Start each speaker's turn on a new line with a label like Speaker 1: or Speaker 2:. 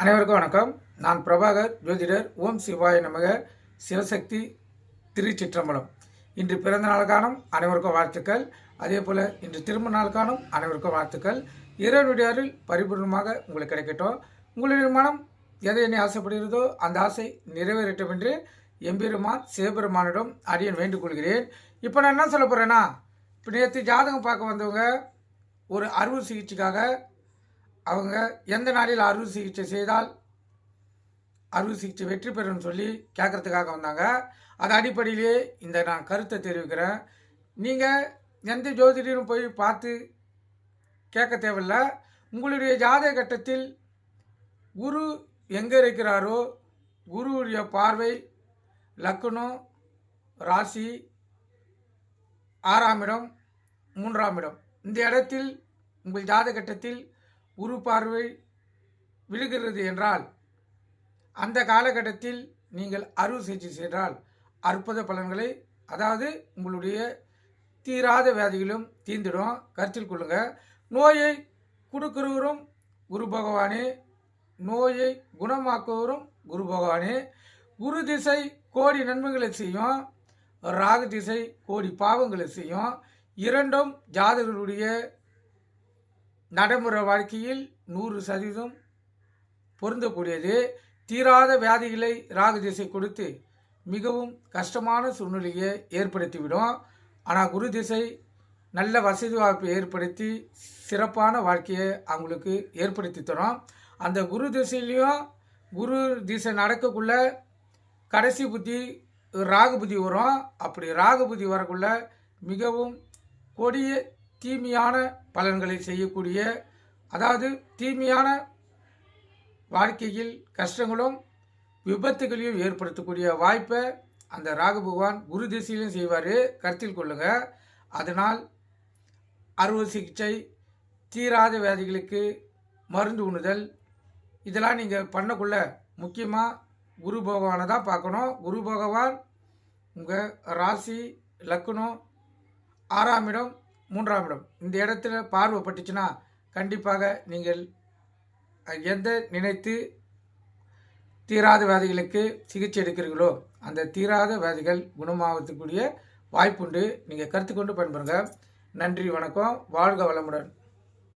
Speaker 1: அனைவருக்கும் வணக்கம். நான் பிரபாகர், ஜோதிடர். ஓம் சிவாய நமக. சிவசக்தி, திருச்சிற்றம்பலம். இன்று பிறந்த நாள் காணும் அனைவருக்கும் வாழ்த்துக்கள். அதே போல் இன்று திருமண நாள் காணும் அனைவருக்கும் வாழ்த்துக்கள். இறைவனுடைய அருள் பரிபூர்ணமாக உங்களுக்கு கிடைக்கட்டும். உங்களுடைய மனம் எதை என்ன ஆசைப்படுகிறதோ அந்த ஆசை நிறைவேறட்டும் என்று எம்பெருமான் சிவபெருமானிடம் அடியன் வேண்டிக் கொள்கிறேன். இப்போ நான் என்ன சொல்ல போகிறேன்னா, இப்போ நேற்று ஜாதகம் பார்க்க வந்தவங்க ஒரு அறுவை சிகிச்சைக்காக அவங்க எந்த நாளில் அறுவை சிகிச்சை செய்தால் அறுவை சிகிச்சை வெற்றி பெறும்னு சொல்லி கேட்குறதுக்காக வந்தாங்க. அது அடிப்படையிலே இந்த நான் கருத்தை தெரிவிக்கிறேன். நீங்கள் எந்த ஜோதிடரும் போய் பார்த்து கேட்க தேவையில்லை. உங்களுடைய ஜாதக கட்டத்தில் குரு எங்கே இருக்கிறாரோ, குருவுடைய பார்வை லக்னம், ராசி, 6ஆம் இடம், 3ஆம் இடம், இந்த இடத்தில் உங்கள் ஜாதக கட்டத்தில் குரு பார்வை விழுகிறது என்றால் அந்த காலகட்டத்தில் நீங்கள் அறுவை சிகிச்சை செய்தால் அற்புத பலன்களை, அதாவது உங்களுடைய தீராத வியாதிகளும் தீர்ந்திடும். கருத்தில் கொள்ளுங்கள். நோயை கொடுக்கிறவரும் குரு பகவானே, நோயை குணமாக்குவரும் குரு பகவானே. குரு திசை கோடி நன்மைகளை செய்யும், ராகு திசை கோடி பாவங்களை செய்யும். இரண்டும் ஜாதகர்களுடைய நடைமுறை வாழ்க்கையில் 100% பொருந்தக்கூடியது. தீராத வியாதிகளை ராகு திசை கொடுத்து மிகவும் கஷ்டமான சூழ்நிலையை ஏற்படுத்திவிடும். ஆனால் குரு திசை நல்ல வசதி வாய்ப்பை ஏற்படுத்தி சிறப்பான வாழ்க்கையை அவங்களுக்கு ஏற்படுத்தி தரும். அந்த குரு திசையிலையும் குரு திசை நடக்கக்குள்ள கடைசி புத்தி ராகு புத்தி வரும். அப்படி ராகு புத்தி வரக்குள்ள மிகவும் கொடிய தீமையான பலன்களை செய்யக்கூடிய, அதாவது தீமையான வாழ்க்கையில் கஷ்டங்களும் விபத்துகளையும் ஏற்படுத்தக்கூடிய வாய்ப்பை அந்த ராகு பகவான் குரு திசையிலும் செய்வார். கருத்தில் கொள்ளுங்கள். அதனால் அறுவை சிகிச்சை, தீராத வியாதிகளுக்கு மருந்து உண்ணுதல், இதெல்லாம் நீங்கள் பண்ணக்குள்ள முக்கியமாக குரு பகவானை தான் பார்க்கணும். குரு பகவான் உங்கள் ராசி, லக்னம், 6ஆம் இடம், 3ஆம் இடம், இந்த இடத்துல பார்வை பட்டுச்சுன்னா கண்டிப்பாக நீங்கள் எந்த நினைத்து தீராத வியாதிகளுக்கு சிகிச்சை எடுக்கிறீர்களோ அந்த தீராத வியாதிகள் குணமாகக்கூடிய வாய்ப்புண்டு. நீங்கள் கருத்து கொண்டு பயன்படுங்க. நன்றி, வணக்கம், வாழ்க வளமுடன்.